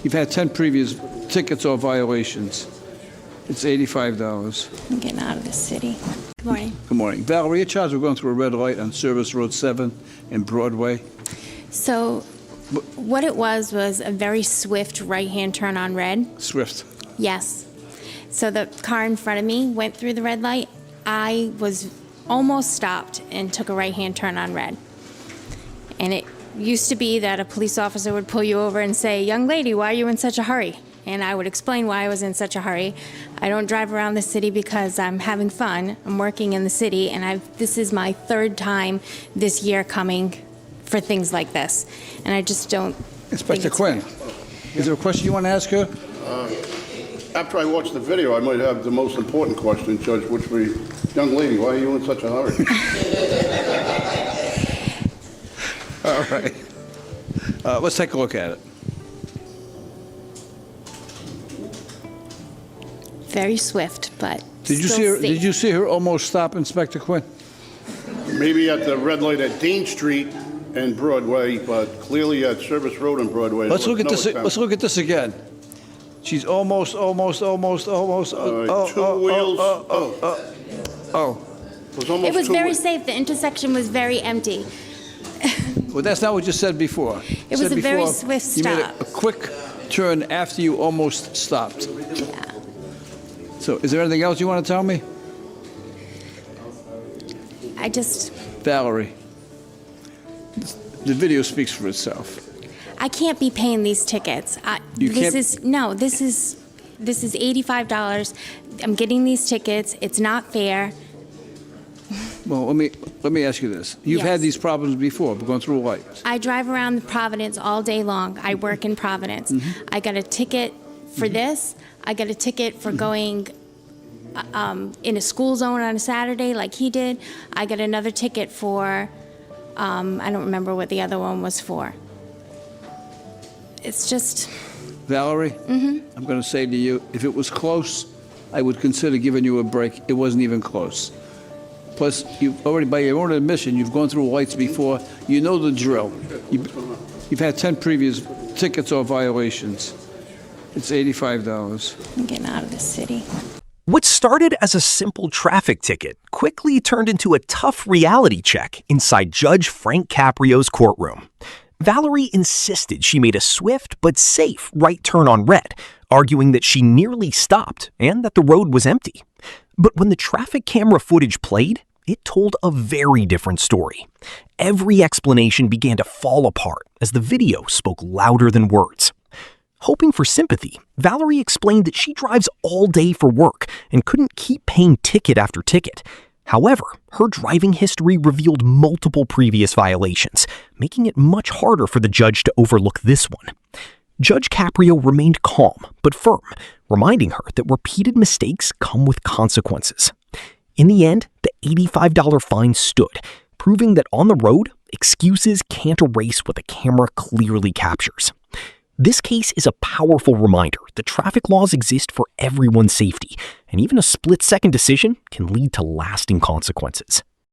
You've had 10 previous tickets or violations. It's $85. I'm getting out of this city. Good morning. Good morning. Valerie, you're charged with going through a red light on Service Road 7 in Broadway. So what it was a very swift right-hand turn on red. Swift. Yes. So the car in front of me went through the red light. I was almost stopped and took a right-hand turn on red. And it used to be that a police officer would pull you over and say, "Young lady, why are you in such a hurry?" And I would explain why I was in such a hurry. I don't drive around the city because I'm having fun. I'm working in the city, and this is my third time this year coming for things like this. And I just don't Inspector Quinn, is there a question you want to ask her? After I watch the video, I might have the most important question, Judge, which would be, young lady, why are you in such a hurry? All right. Let's take a look at it. very swift, but Did you still see her? safe. Did you see her almost stop, Inspector Quinn? Maybe at the red light at Dean Street and Broadway, but clearly at Service Road and Broadway. Let's there look at was this. no Let's look at this again. She's almost. Two wheels. It was almost It was two very wheels. safe. The intersection was very empty. Well, that's not what you said before. It was a very swift You made stop. a quick turn after you almost stopped. Yeah. So, is there anything else you want to tell me, I just, Valerie? The video speaks for itself. I can't be paying these tickets. You this can't- is $85. I'm getting these tickets. It's not fair. Well, let me ask you this. You've had Yes. these problems before, going through lights. I drive around Providence all day long. I work in Providence. I got a ticket for this. I got a ticket for going in a school zone on a Saturday like he did. I got another ticket for, I don't remember what the other one was for. It's just, Valerie, I'm going to say to you, if it was close, I would consider giving you a break. It wasn't even close. Plus, you've already, by your own admission, you've gone through lights before. You know the drill. You've had 10 previous tickets or violations. It's $85. I'm getting out of this city. What started as a simple traffic ticket quickly turned into a tough reality check inside Judge Frank Caprio's courtroom. Valerie insisted she made a swift but safe right turn on red, arguing that she nearly stopped and that the road was empty. But when the traffic camera footage played, it told a very different story. Every explanation began to fall apart as the video spoke louder than words. Hoping for sympathy, Valerie explained that she drives all day for work and couldn't keep paying ticket after ticket. However, her driving history revealed multiple previous violations, making it much harder for the judge to overlook this one. Judge Caprio remained calm but firm, reminding her that repeated mistakes come with consequences. In the end, the $85 fine stood, proving that on the road, excuses can't erase what the camera clearly captures. This case is a powerful reminder that traffic laws exist for everyone's safety, and even a split-second decision can lead to lasting consequences.